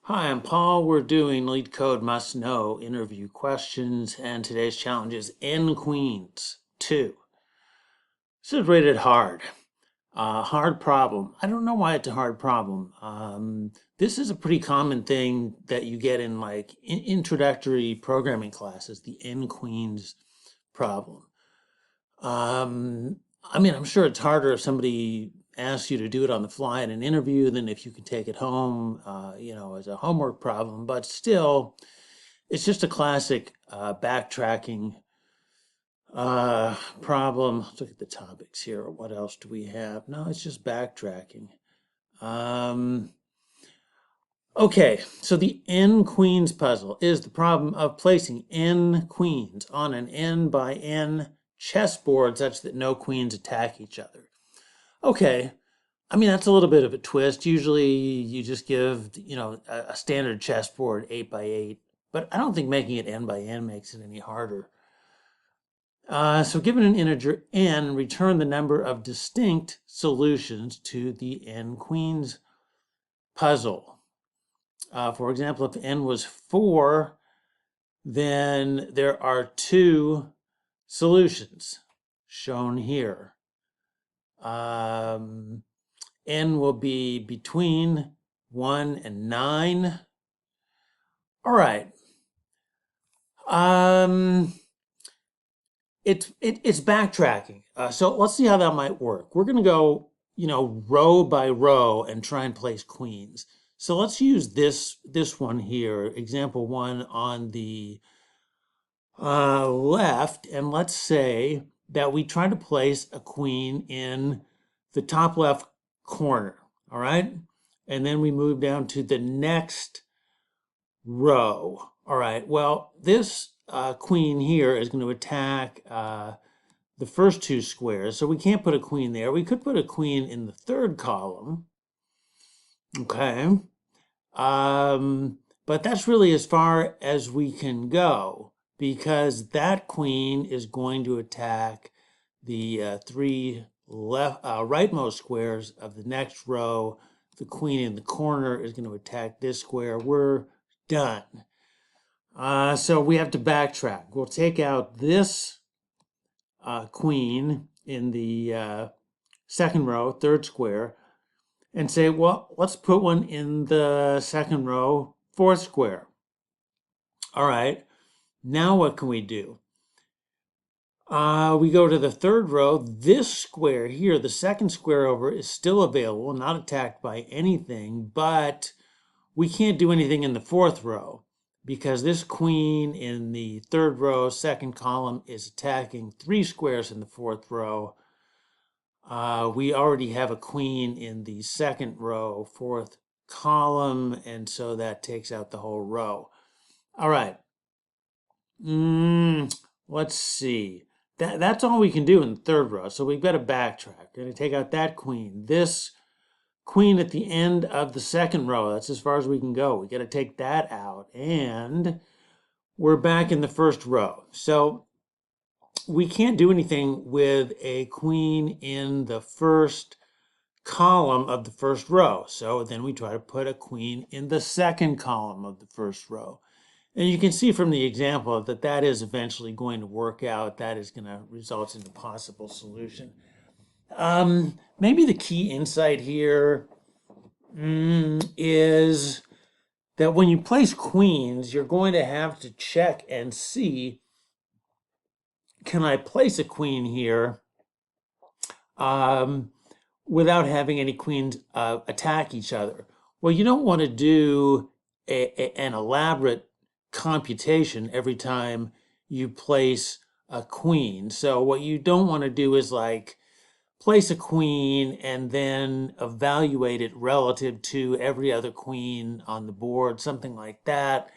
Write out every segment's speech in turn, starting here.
Hi, I'm Paul. We're doing Leetcode Must Know interview questions, and today's challenge is N Queens 2. This is rated hard. Hard problem. I don't know why it's a hard problem. This is a pretty common thing that you get in like introductory programming classes, the N Queens problem. I'm sure it's harder if somebody asks you to do it on the fly in an interview than if you can take it home, as a homework problem. But still, it's just a classic backtracking problem. Let's look at the topics here. What else do we have? No, it's just backtracking. Um, okay, so the N queens puzzle is the problem of placing N queens on an N by N chessboard such that no queens attack each other. Okay, that's a little bit of a twist. Usually you just give, a standard chessboard 8 by 8, but I don't think making it N by N makes it any harder. So given an integer N, return the number of distinct solutions to the N queens puzzle. For example, if N was 4, then there are 2 solutions shown here. N will be between 1 and 9. All right. It's backtracking. So let's see how that might work. We're going to go, row by row and try and place queens. So let's use this one here, example 1 on the left, and let's say that we try to place a queen in the top left corner, all right? And then we move down to the next row. All right, well, this queen here is going to attack the first 2 squares, so we can't put a queen there. We could put a queen in the 3rd column, okay? But that's really as far as we can go because that queen is going to attack the 3 rightmost squares of the next row. The queen in the corner is going to attack this square. We're done. So we have to backtrack. We'll take out this queen in the 2nd row, 3rd square, and say, well, let's put one in the 2nd row, 4th square. All right, now what can we do? We go to the 3rd row. This square here, the 2nd square over, is still available, not attacked by anything, but we can't do anything in the 4th row because this queen in the 3rd row, 2nd column, is attacking 3 squares in the 4th row. We already have a queen in the 2nd row, 4th column, and so that takes out the whole row. All right. Let's see. That's all we can do in the 3rd row, so we've got to backtrack. We're going to take out that queen. This queen at the end of the 2nd row, that's as far as we can go. We got to take that out, and we're back in the 1st row. So we can't do anything with a queen in the 1st column of the 1st row. So then we try to put a queen in the 2nd column of the 1st row. And you can see from the example that that is eventually going to work out. That is going to result in a possible solution. Maybe the key insight here is that when you place queens, you're going to have to check and see, can I place a queen here without having any queens attack each other? Well, you don't want to do an elaborate computation every time you place a queen. So what you don't want to do is like place a queen and then evaluate it relative to every other queen on the board, something like that.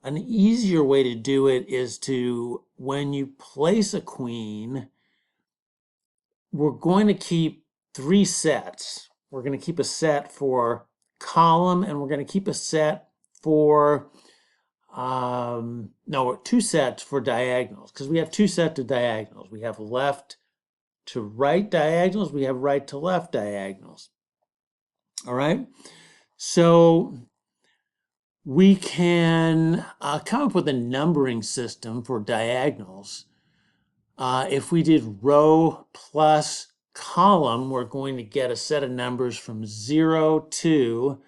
An easier way to do it is to, when you place a queen, we're going to keep 3 sets. We're going to keep a set for column, and we're going to keep a set for, no, 2 sets for diagonals, because we have 2 sets of diagonals. We have left to right diagonals, we have right to left diagonals. All right, so we can come up with a numbering system for diagonals. If we did row plus column, we're going to get a set of numbers from 0 to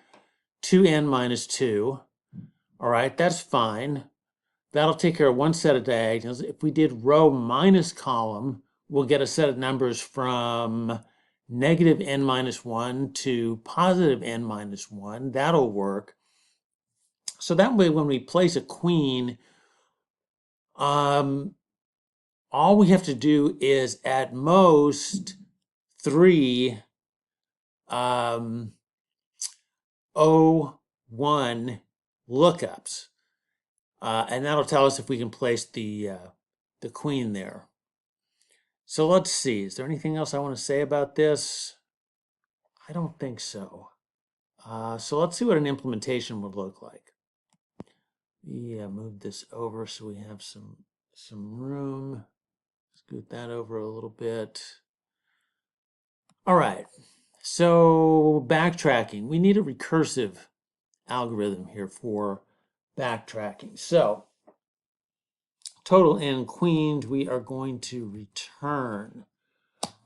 2n minus 2. All right, that's fine. That'll take care of one set of diagonals. If we did row minus column, we'll get a set of numbers from negative n minus 1 to positive n minus 1. That'll work. So that way, when we place a queen, all we have to do is at most 3 O1 lookups. And that'll tell us if we can place the queen there. So let's see, is there anything else I want to say about this? I don't think so. So let's see what an implementation would look like. Yeah, move this over so we have some room. Scoot that over a little bit. All right, so backtracking. We need a recursive algorithm here for backtracking. So total n queens, we are going to return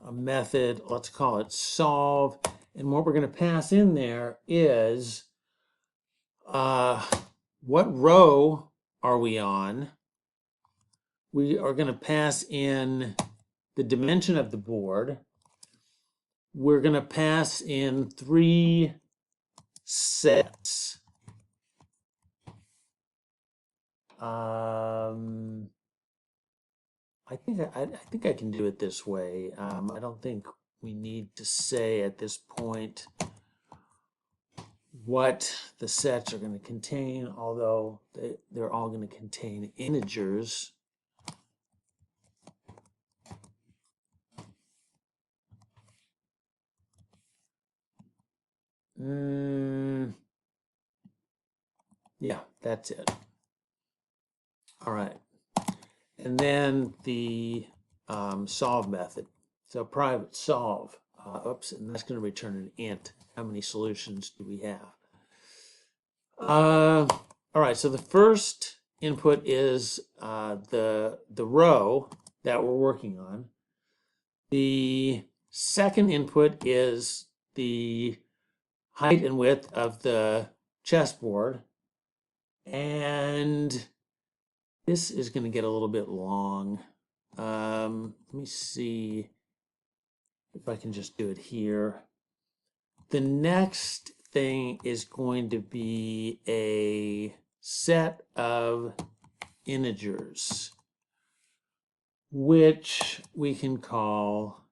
a method, let's call it solve. And what we're going to pass in there is what row are we on? We are going to pass in the dimension of the board. We're going to pass in 3 sets. I think I can do it this way. I don't think we need to say at this point what the sets are going to contain, although they're all going to contain integers. Yeah, that's it. All right. And then the solve method. So private solve. And that's going to return an int. How many solutions do we have? All right, so the first input is the row that we're working on. The second input is the height and width of the chessboard. And this is going to get a little bit long. Let me see if I can just do it here. The next thing is going to be a set of integers, which we can call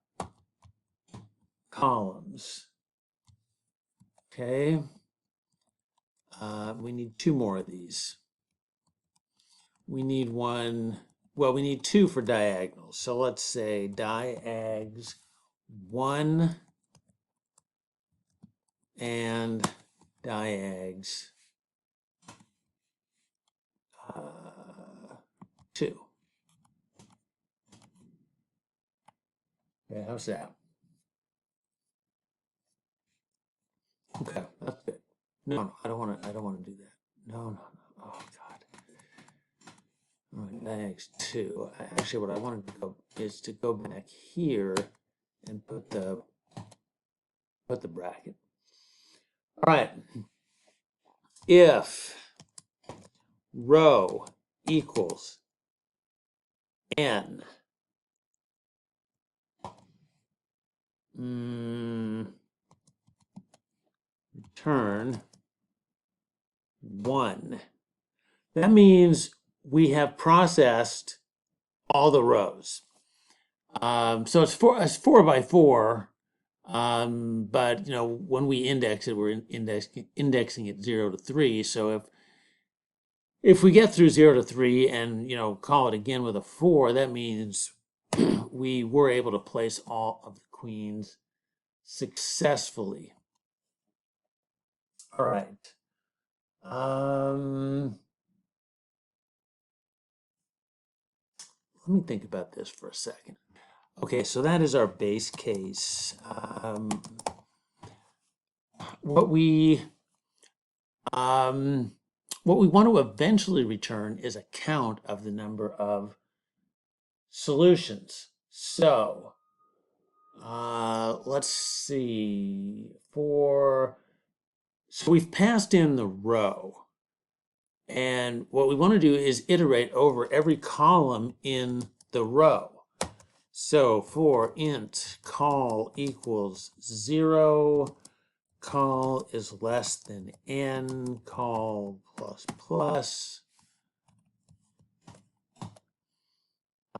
columns. Okay. We need 2 more of these. We need one, well, we need 2 for diagonals. So let's say diags 1 and diags 2. Okay, how's that? Okay, that's good. No, I don't want to do that. No. Oh God. All right, diags 2. Actually, what I wanted to go is to go back here and put the bracket. All right. If row equals n, return 1. That means we have processed all the rows. So it's 4 by 4, but when we index it, we're indexing it 0 to 3. So if we get through 0 to 3 and call it again with a 4, that means we were able to place all of the queens successfully. All right. Let me think about this for a second. Okay, so that is our base case. What we what we want to eventually return is a count of the number of solutions. So let's see. So we've passed in the row. And what we want to do is iterate over every column in the row. So for int call equals 0, call is less than n, call plus plus.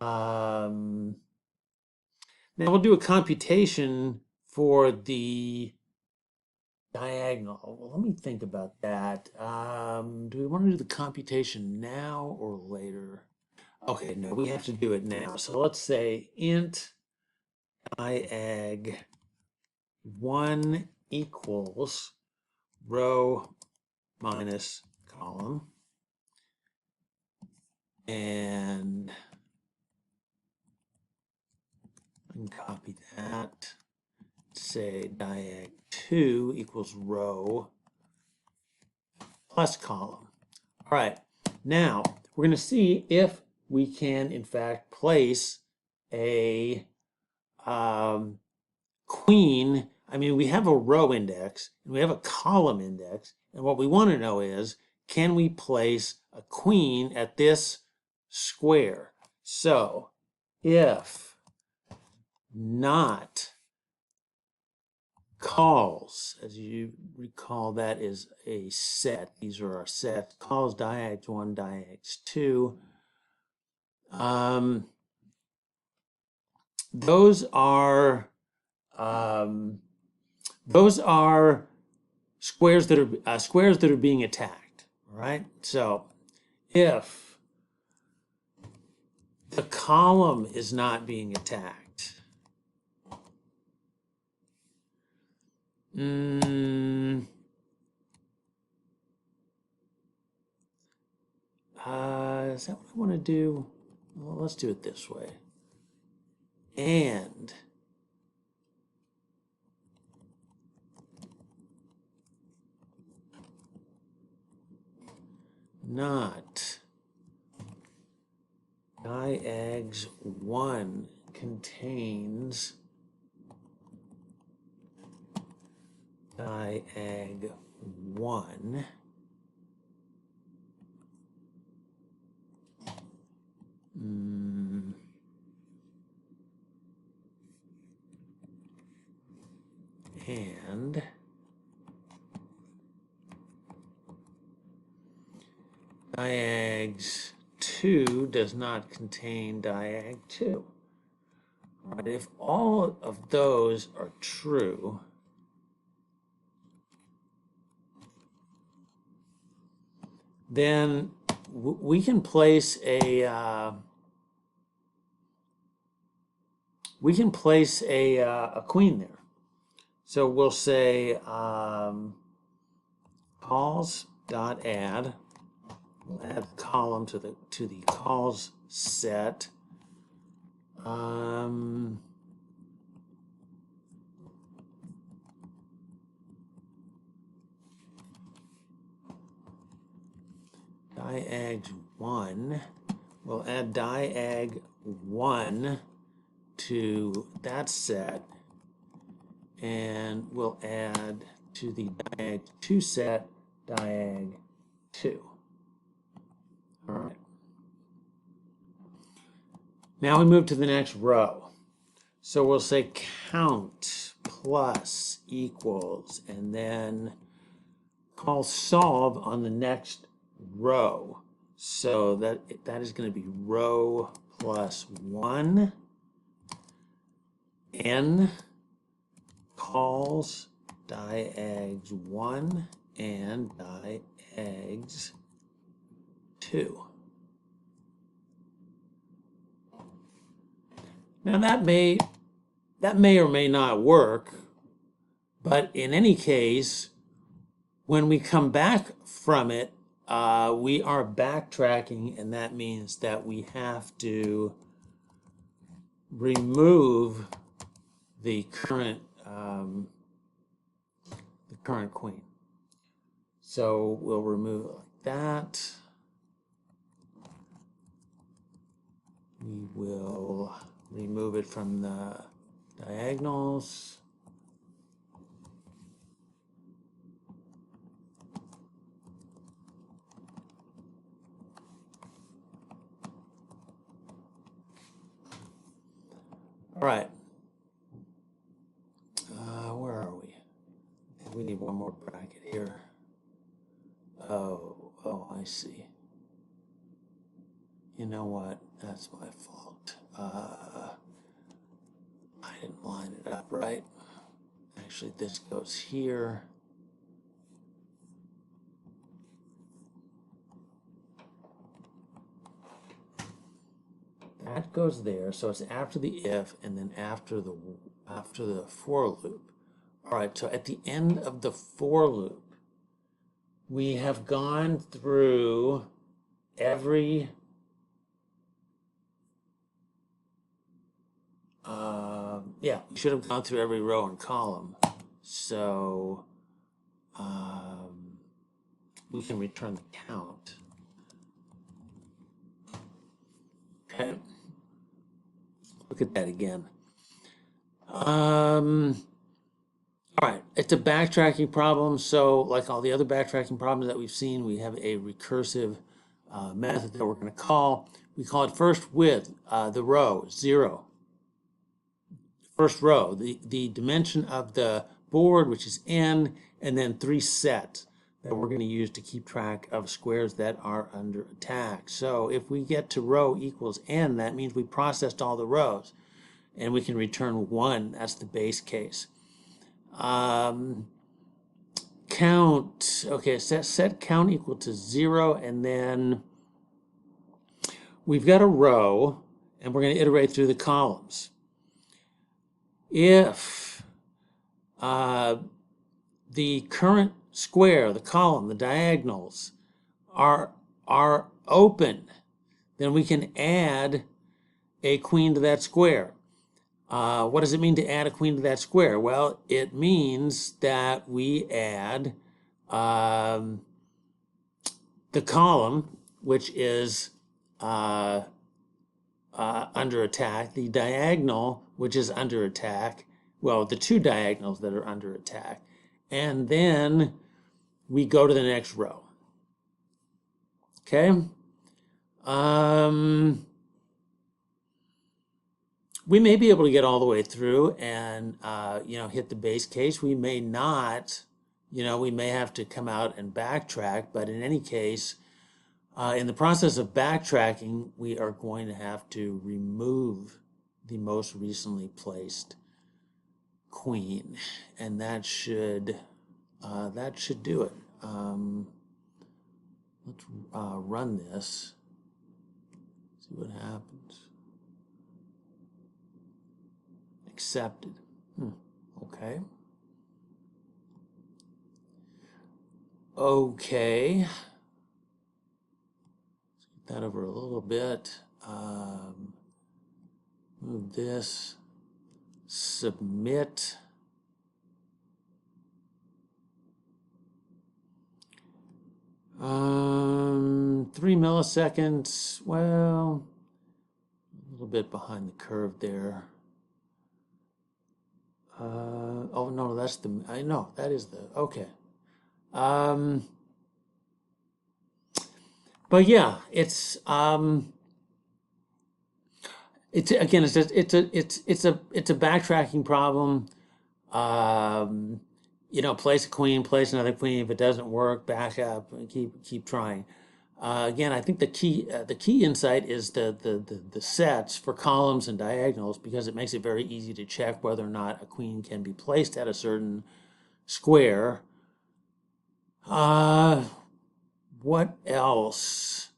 Now we'll do a computation for the diagonal. Well, let me think about that. Do we want to do the computation now or later? Okay, no, we have to do it now. So let's say int diag 1 equals row minus column. And I can copy that. Say diag 2 equals row plus column. All right, now we're going to see if we can, in fact, place a queen. I mean, we have a row index and we have a column index. And what we want to know is, can we place a queen at this square? So if not calls, as you recall, that is a set. These are our sets. Calls diags 1, diags 2. Those are squares that are being attacked. All right. So if the column is not being attacked, is that what I want to do? Well, let's do it this way. And not diags 1 contains diag 1 and diags 2 does not contain diag 2. All right, if all of those are true, then we can place a queen there. So we'll say calls.add. We'll add the column to the calls set. Diag 1. We'll add diag 1 to that set, and we'll add to the diag 2 set diag 2. All right. Now we move to the next row. So we'll say count plus equals, and then call solve on the next row. So that is going to be row plus 1, n calls diags 1 and diags 2. Now that may or may not work, but in any case, when we come back from it, we are backtracking, and that means that we have to remove the current queen. So we'll remove that. We will remove it from the diagonals. All right. Where are we? We need one more bracket here. Oh, I see. You know what? That's my fault. I didn't line it up right. Actually, this goes here. That goes there, so it's after the if and then after the for loop. All right, so at the end of the for loop, we have gone through every we should have gone through every row and column. So we can return the count. Okay. Look at that again. All right, it's a backtracking problem. So like all the other backtracking problems that we've seen, we have a recursive method that we're going to call. We call it first with the row 0. First row, the dimension of the board, which is n, and then 3 sets that we're going to use to keep track of squares that are under attack. So if we get to row equals n, that means we processed all the rows, and we can return 1. That's the base case. Count, okay, set count equal to 0, and then we've got a row, and we're going to iterate through the columns. If the current square, the column, the diagonals are open, then we can add a queen to that square. What does it mean to add a queen to that square? Well, it means that we add the column, which is under attack, the diagonal, which is under attack, well, the 2 diagonals that are under attack, and then we go to the next row. Okay? We may be able to get all the way through and, hit the base case. We may not, we may have to come out and backtrack, but in any case, in the process of backtracking, we are going to have to remove the most recently placed queen, and that should do it. Let's run this, see what happens. Accepted. Okay. Okay. That over a little bit. Move this. Submit. Um, 3 milliseconds. Well, a little bit behind the curve there. Oh no, that's the. I know that is the. Okay. But yeah, it's again, it's a backtracking problem. Place a queen, place another queen. If it doesn't work, back up and keep trying. Again, I think the key insight is the sets for columns and diagonals, because it makes it very easy to check whether or not a queen can be placed at a certain square. What else?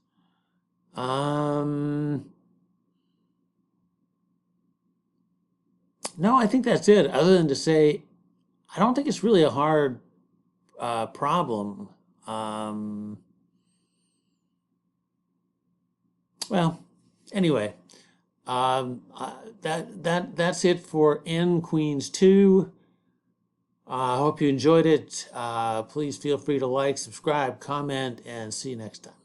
No, I think that's it. Other than to say, I don't think it's really a hard problem. Well, anyway, that's it for N Queens 2. I hope you enjoyed it. Please feel free to like, subscribe, comment, and see you next time.